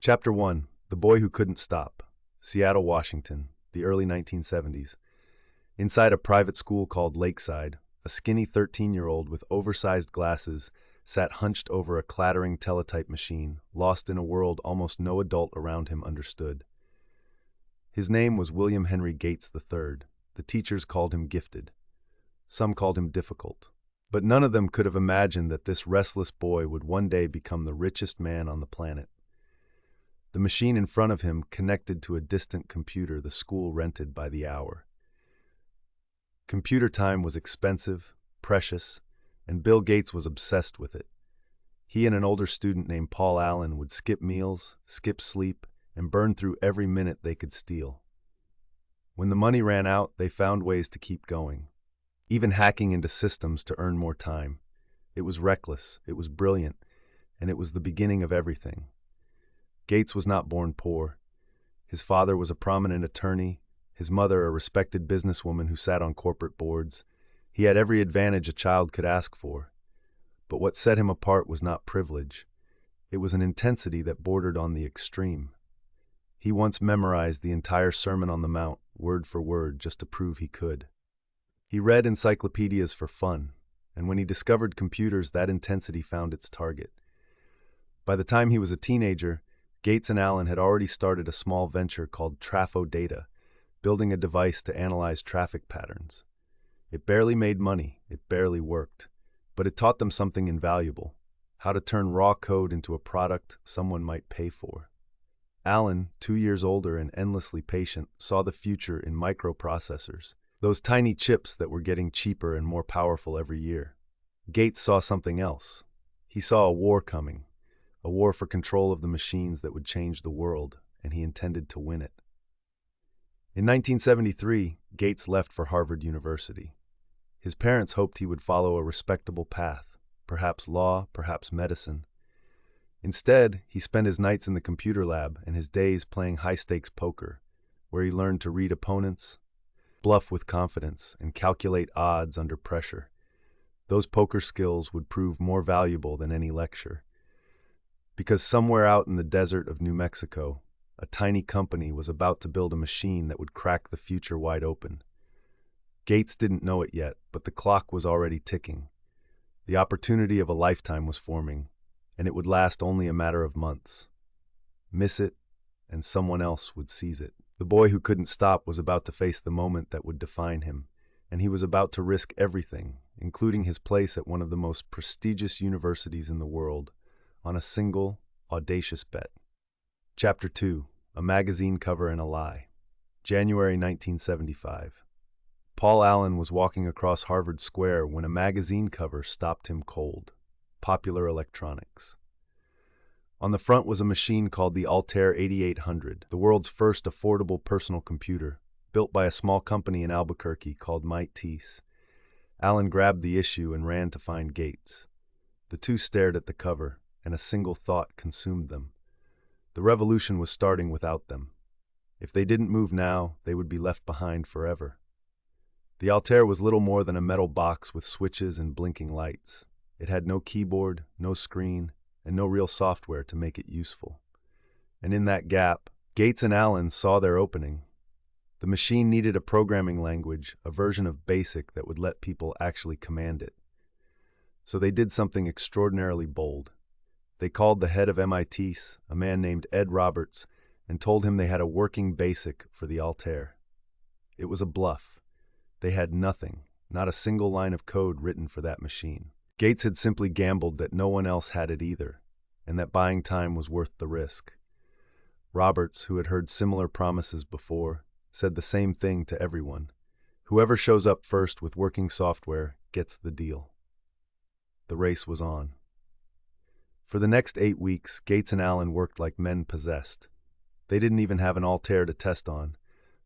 Chapter 1. The Boy Who Couldn't Stop. Seattle, Washington, the early 1970s. Inside a private school called Lakeside, a skinny 13-year-old with oversized glasses sat hunched over a clattering teletype machine, lost in a world almost no adult around him understood. His name was William Henry Gates III. The teachers called him gifted. Some called him difficult. But none of them could have imagined that this restless boy would one day become the richest man on the planet. The machine in front of him connected to a distant computer the school rented by the hour. Computer time was expensive, precious, and Bill Gates was obsessed with it. He and an older student named Paul Allen would skip meals, skip sleep, and burn through every minute they could steal. When the money ran out, they found ways to keep going, even hacking into systems to earn more time. It was reckless, it was brilliant, and it was the beginning of everything. Gates was not born poor. His father was a prominent attorney, his mother a respected businesswoman who sat on corporate boards. He had every advantage a child could ask for. But what set him apart was not privilege. It was an intensity that bordered on the extreme. He once memorized the entire Sermon on the Mount, word for word, just to prove he could. He read encyclopedias for fun, and when he discovered computers, that intensity found its target. By the time he was a teenager, Gates and Allen had already started a small venture called Trafo Data, building a device to analyze traffic patterns. It barely made money, it barely worked, but it taught them something invaluable: how to turn raw code into a product someone might pay for. Allen, 2 years older and endlessly patient, saw the future in microprocessors, those tiny chips that were getting cheaper and more powerful every year. Gates saw something else. He saw a war coming, a war for control of the machines that would change the world, and he intended to win it. In 1973, Gates left for Harvard University. His parents hoped he would follow a respectable path, perhaps law, perhaps medicine. Instead, he spent his nights in the computer lab and his days playing high-stakes poker, where he learned to read opponents, bluff with confidence, and calculate odds under pressure. Those poker skills would prove more valuable than any lecture. Because somewhere out in the desert of New Mexico, a tiny company was about to build a machine that would crack the future wide open. Gates didn't know it yet, but the clock was already ticking. The opportunity of a lifetime was forming, and it would last only a matter of months. Miss it, and someone else would seize it. The boy who couldn't stop was about to face the moment that would define him, and he was about to risk everything, including his place at one of the most prestigious universities in the world, on a single, audacious bet. Chapter 2. A Magazine Cover and a Lie. January 1975. Paul Allen was walking across Harvard Square when a magazine cover stopped him cold. Popular Electronics. On the front was a machine called the Altair 8800, the world's first affordable personal computer, built by a small company in Albuquerque called Mites. Allen grabbed the issue and ran to find Gates. The two stared at the cover, and a single thought consumed them. The revolution was starting without them. If they didn't move now, they would be left behind forever. The Altair was little more than a metal box with switches and blinking lights. It had no keyboard, no screen, and no real software to make it useful. And in that gap, Gates and Allen saw their opening. The machine needed a programming language, a version of BASIC that would let people actually command it. So they did something extraordinarily bold. They called the head of Mites, a man named Ed Roberts, and told him they had a working BASIC for the Altair. It was a bluff. They had nothing, not a single line of code written for that machine. Gates had simply gambled that no one else had it either, and that buying time was worth the risk. Roberts, who had heard similar promises before, said the same thing to everyone. Whoever shows up first with working software gets the deal. The race was on. For the next 8 weeks, Gates and Allen worked like men possessed. They didn't even have an Altair to test on,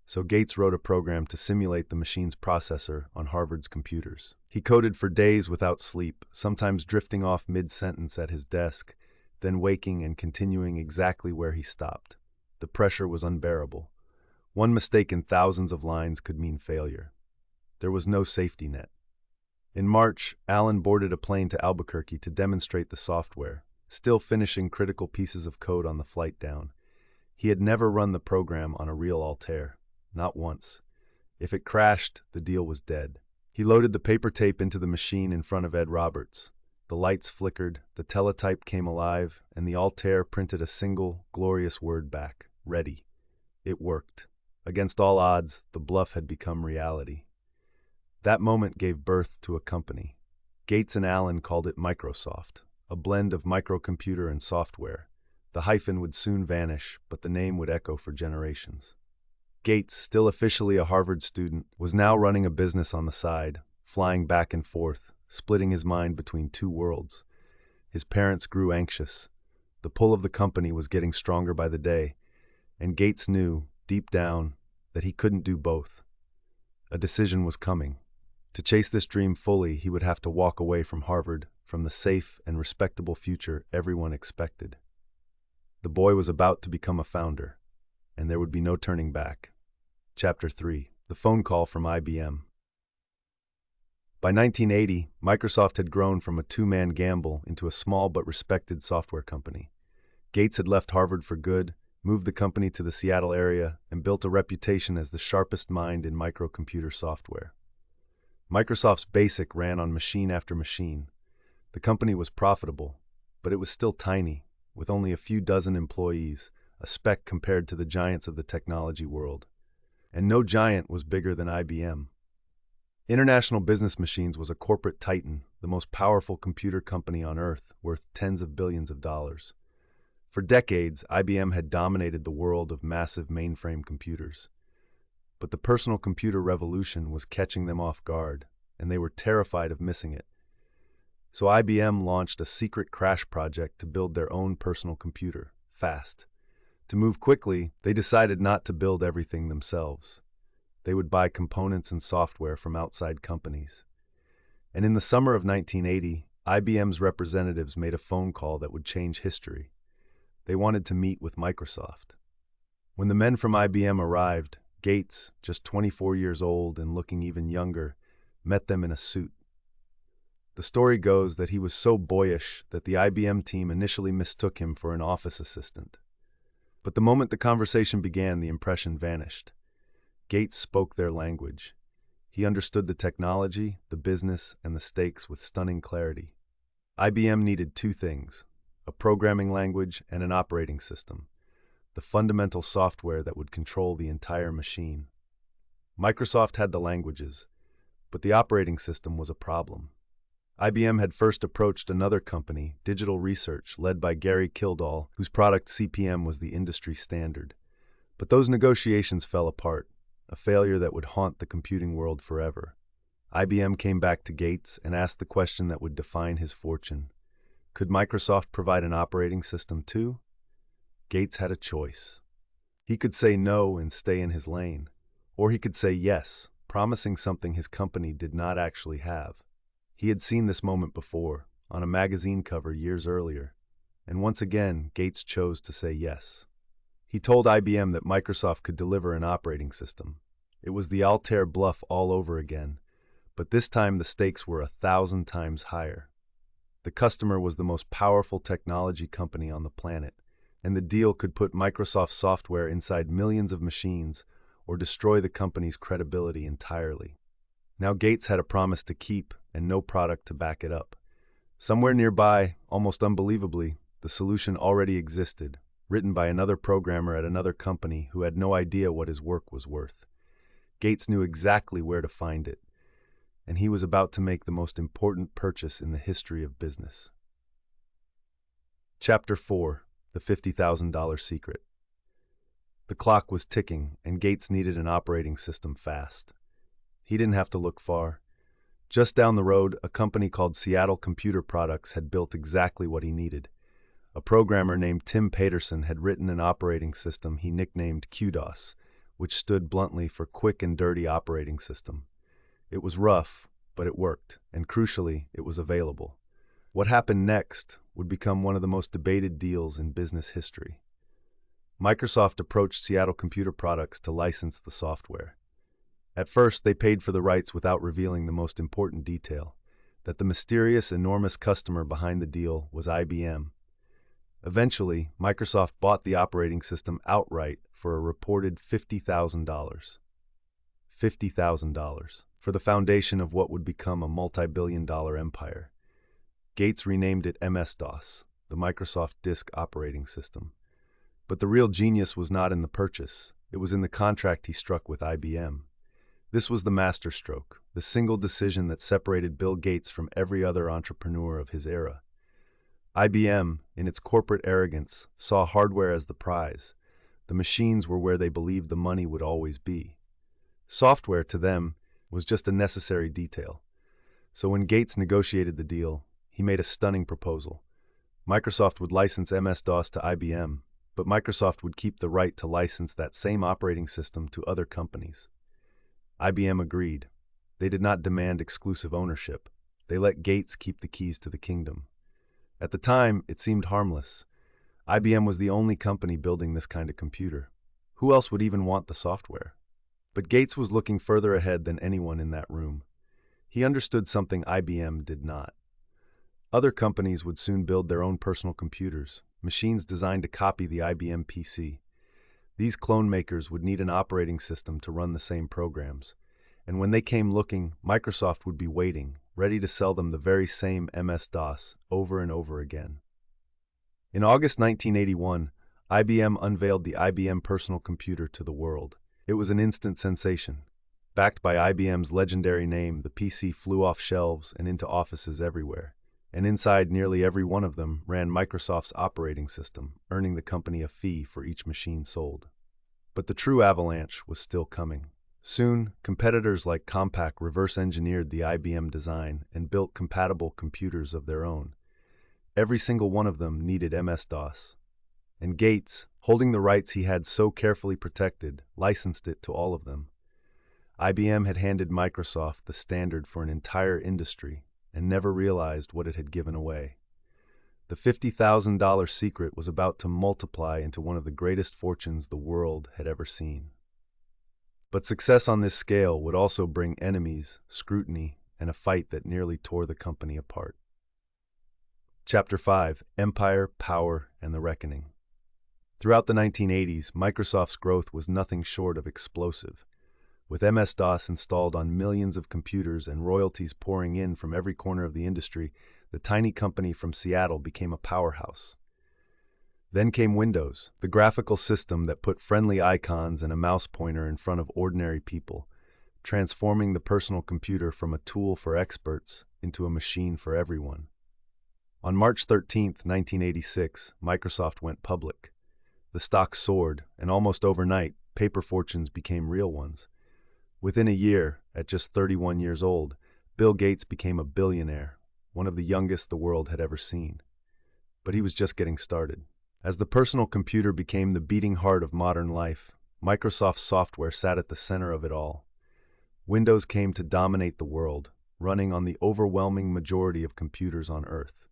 so Gates wrote a program to simulate the machine's processor on Harvard's computers. He coded for days without sleep, sometimes drifting off mid-sentence at his desk, then waking and continuing exactly where he stopped. The pressure was unbearable. One mistake in thousands of lines could mean failure. There was no safety net. In March, Allen boarded a plane to Albuquerque to demonstrate the software, still finishing critical pieces of code on the flight down. He had never run the program on a real Altair, not once. If it crashed, the deal was dead. He loaded the paper tape into the machine in front of Ed Roberts. The lights flickered, the teletype came alive, and the Altair printed a single, glorious word back: ready. It worked. Against all odds, the bluff had become reality. That moment gave birth to a company. Gates and Allen called it Microsoft, a blend of microcomputer and software. The hyphen would soon vanish, but the name would echo for generations. Gates, still officially a Harvard student, was now running a business on the side, flying back and forth, splitting his mind between two worlds. His parents grew anxious. The pull of the company was getting stronger by the day, and Gates knew, deep down, that he couldn't do both. A decision was coming. To chase this dream fully, he would have to walk away from Harvard, from the safe and respectable future everyone expected. The boy was about to become a founder, and there would be no turning back. Chapter 3. The phone call from IBM. By 1980, Microsoft had grown from a two-man gamble into a small but respected software company. Gates had left Harvard for good, moved the company to the Seattle area, and built a reputation as the sharpest mind in microcomputer software. Microsoft's BASIC ran on machine after machine. The company was profitable, but it was still tiny, with only a few dozen employees, a speck compared to the giants of the technology world. And no giant was bigger than IBM. International Business Machines was a corporate titan, the most powerful computer company on Earth, worth tens of billions of dollars. For decades, IBM had dominated the world of massive mainframe computers. But the personal computer revolution was catching them off guard, and they were terrified of missing it. So IBM launched a secret crash project to build their own personal computer, fast. To move quickly, they decided not to build everything themselves. They would buy components and software from outside companies. And in the summer of 1980, IBM's representatives made a phone call that would change history. They wanted to meet with Microsoft. When the men from IBM arrived, Gates, just 24 years old and looking even younger, met them in a suit. The story goes that he was so boyish that the IBM team initially mistook him for an office assistant. But the moment the conversation began, the impression vanished. Gates spoke their language. He understood the technology, the business, and the stakes with stunning clarity. IBM needed two things: a programming language and an operating system, the fundamental software that would control the entire machine. Microsoft had the languages, but the operating system was a problem. IBM had first approached another company, Digital Research, led by Gary Kildall, whose product CP/M was the industry standard. But those negotiations fell apart, a failure that would haunt the computing world forever. IBM came back to Gates and asked the question that would define his fortune. Could Microsoft provide an operating system too? Gates had a choice. He could say no and stay in his lane, or he could say yes, promising something his company did not actually have. He had seen this moment before, on a magazine cover years earlier, and once again, Gates chose to say yes. He told IBM that Microsoft could deliver an operating system. It was the Altair bluff all over again, but this time the stakes were 1,000 times higher. The customer was the most powerful technology company on the planet, and the deal could put Microsoft software inside millions of machines or destroy the company's credibility entirely. Now Gates had a promise to keep and no product to back it up. Somewhere nearby, almost unbelievably, the solution already existed, written by another programmer at another company who had no idea what his work was worth. Gates knew exactly where to find it, and he was about to make the most important purchase in the history of business. Chapter 4. The $50,000 Secret. The clock was ticking, and Gates needed an operating system fast. He didn't have to look far. Just down the road, a company called Seattle Computer Products had built exactly what he needed. A programmer named Tim Paterson had written an operating system he nicknamed QDOS, which stood bluntly for Quick and Dirty Operating System. It was rough, but it worked, and crucially, it was available. What happened next would become one of the most debated deals in business history. Microsoft approached Seattle Computer Products to license the software. At first, they paid for the rights without revealing the most important detail, that the mysterious, enormous customer behind the deal was IBM. Eventually, Microsoft bought the operating system outright for a reported $50,000. $50,000 for the foundation of what would become a multi-billion-dollar empire. Gates renamed it MS-DOS, the Microsoft Disk Operating System. But the real genius was not in the purchase. It was in the contract he struck with IBM. This was the masterstroke, the single decision that separated Bill Gates from every other entrepreneur of his era. IBM, in its corporate arrogance, saw hardware as the prize. The machines were where they believed the money would always be. Software, to them, was just a necessary detail. So when Gates negotiated the deal, he made a stunning proposal. Microsoft would license MS-DOS to IBM, but Microsoft would keep the right to license that same operating system to other companies. IBM agreed. They did not demand exclusive ownership. They let Gates keep the keys to the kingdom. At the time, it seemed harmless. IBM was the only company building this kind of computer. Who else would even want the software? But Gates was looking further ahead than anyone in that room. He understood something IBM did not. Other companies would soon build their own personal computers, machines designed to copy the IBM PC. These clone makers would need an operating system to run the same programs. And when they came looking, Microsoft would be waiting, ready to sell them the very same MS-DOS over and over again. In August 1981, IBM unveiled the IBM personal computer to the world. It was an instant sensation. Backed by IBM's legendary name, the PC flew off shelves and into offices everywhere. And inside nearly every one of them ran Microsoft's operating system, earning the company a fee for each machine sold. But the true avalanche was still coming. Soon, competitors like Compaq reverse-engineered the IBM design and built compatible computers of their own. Every single one of them needed MS-DOS. And Gates, holding the rights he had so carefully protected, licensed it to all of them. IBM had handed Microsoft the standard for an entire industry and never realized what it had given away. The $50,000 secret was about to multiply into one of the greatest fortunes the world had ever seen. But success on this scale would also bring enemies, scrutiny, and a fight that nearly tore the company apart. Chapter 5: Empire, Power, and the Reckoning. Throughout the 1980s, Microsoft's growth was nothing short of explosive. With MS-DOS installed on millions of computers and royalties pouring in from every corner of the industry, the tiny company from Seattle became a powerhouse. Then came Windows, the graphical system that put friendly icons and a mouse pointer in front of ordinary people, transforming the personal computer from a tool for experts into a machine for everyone. On March 13, 1986, Microsoft went public. The stock soared, and almost overnight, paper fortunes became real ones. Within a year, at just 31 years old, Bill Gates became a billionaire, one of the youngest the world had ever seen. But he was just getting started. As the personal computer became the beating heart of modern life, Microsoft's software sat at the center of it all. Windows came to dominate the world, running on the overwhelming majority of computers on Earth.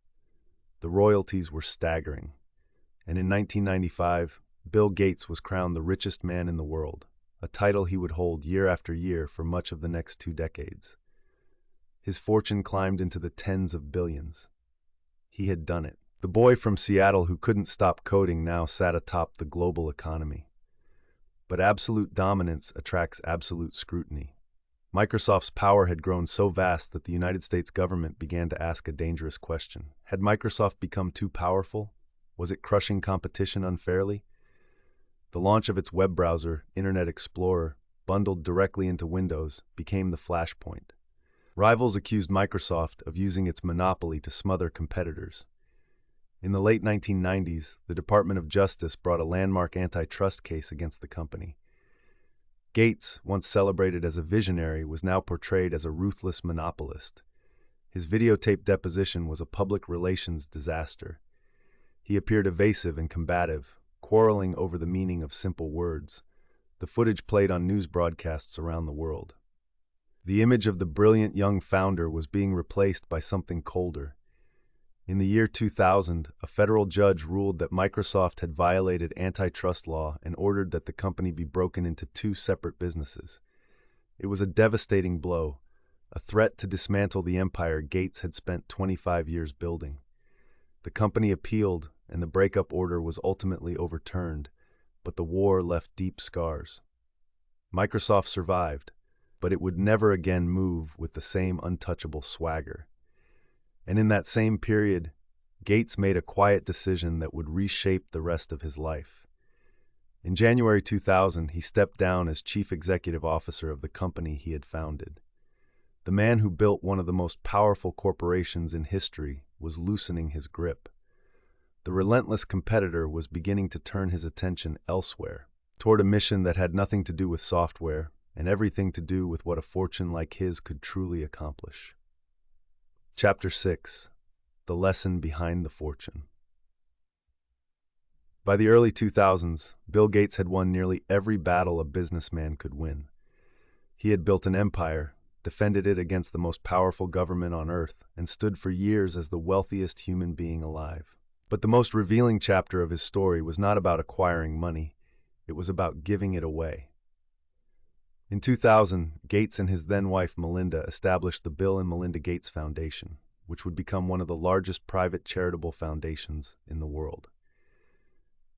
The royalties were staggering. And in 1995, Bill Gates was crowned the richest man in the world, a title he would hold year after year for much of the next 2 decades. His fortune climbed into the tens of billions. He had done it. The boy from Seattle who couldn't stop coding now sat atop the global economy. But absolute dominance attracts absolute scrutiny. Microsoft's power had grown so vast that the United States government began to ask a dangerous question. Had Microsoft become too powerful? Was it crushing competition unfairly? The launch of its web browser, Internet Explorer, bundled directly into Windows, became the flashpoint. Rivals accused Microsoft of using its monopoly to smother competitors. In the late 1990s, the Department of Justice brought a landmark antitrust case against the company. Gates, once celebrated as a visionary, was now portrayed as a ruthless monopolist. His videotaped deposition was a public relations disaster. He appeared evasive and combative, quarreling over the meaning of simple words. The footage played on news broadcasts around the world. The image of the brilliant young founder was being replaced by something colder. In the year 2000, a federal judge ruled that Microsoft had violated antitrust law and ordered that the company be broken into 2 separate businesses. It was a devastating blow, a threat to dismantle the empire Gates had spent 25 years building. The company appealed, and the breakup order was ultimately overturned, but the war left deep scars. Microsoft survived, but it would never again move with the same untouchable swagger. And in that same period, Gates made a quiet decision that would reshape the rest of his life. In January 2000, he stepped down as chief executive officer of the company he had founded. The man who built one of the most powerful corporations in history was loosening his grip. The relentless competitor was beginning to turn his attention elsewhere, toward a mission that had nothing to do with software and everything to do with what a fortune like his could truly accomplish. Chapter 6: The Lesson Behind the Fortune. By the early 2000s, Bill Gates had won nearly every battle a businessman could win. He had built an empire, defended it against the most powerful government on Earth, and stood for years as the wealthiest human being alive. But the most revealing chapter of his story was not about acquiring money. It was about giving it away. In 2000, Gates and his then-wife Melinda established the Bill and Melinda Gates Foundation, which would become one of the largest private charitable foundations in the world.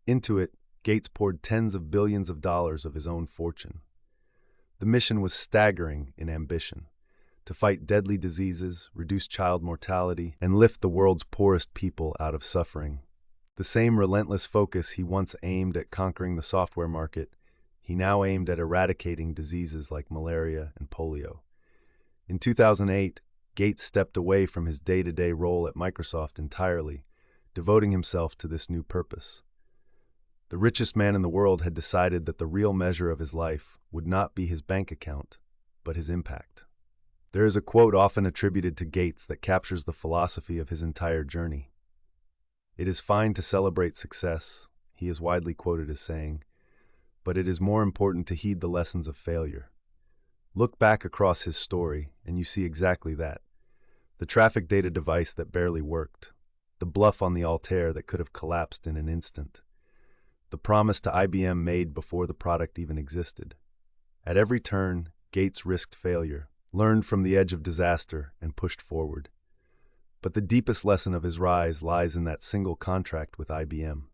Into it, Gates poured tens of billions of dollars of his own fortune. The mission was staggering in ambition: to fight deadly diseases, reduce child mortality, and lift the world's poorest people out of suffering. The same relentless focus he once aimed at conquering the software market, he now aimed at eradicating diseases like malaria and polio. In 2008, Gates stepped away from his day-to-day role at Microsoft entirely, devoting himself to this new purpose. The richest man in the world had decided that the real measure of his life would not be his bank account, but his impact. There is a quote often attributed to Gates that captures the philosophy of his entire journey. "It is fine to celebrate success," he is widely quoted as saying, "but it is more important to heed the lessons of failure." Look back across his story, and you see exactly that. The traffic data device that barely worked, the bluff on the Altair that could have collapsed in an instant, the promise to IBM made before the product even existed. At every turn, Gates risked failure, learned from the edge of disaster, and pushed forward. But the deepest lesson of his rise lies in that single contract with IBM.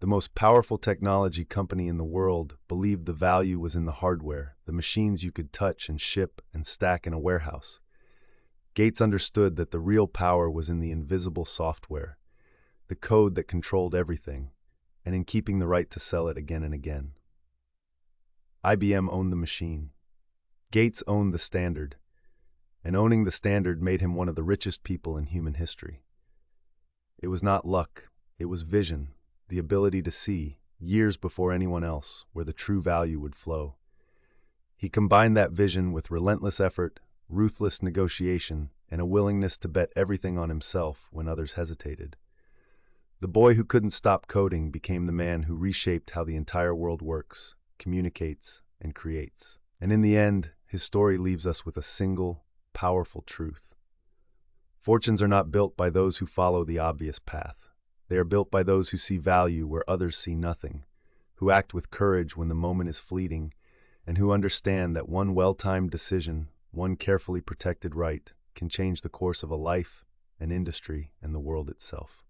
The most powerful technology company in the world believed the value was in the hardware, the machines you could touch and ship and stack in a warehouse. Gates understood that the real power was in the invisible software, the code that controlled everything, and in keeping the right to sell it again and again. IBM owned the machine. Gates owned the standard, and owning the standard made him one of the richest people in human history. It was not luck, it was vision, the ability to see, years before anyone else, where the true value would flow. He combined that vision with relentless effort, ruthless negotiation, and a willingness to bet everything on himself when others hesitated. The boy who couldn't stop coding became the man who reshaped how the entire world works, communicates, and creates. And in the end, his story leaves us with a single, powerful truth. Fortunes are not built by those who follow the obvious path. They are built by those who see value where others see nothing, who act with courage when the moment is fleeting, and who understand that one well-timed decision, one carefully protected right, can change the course of a life, an industry, and the world itself.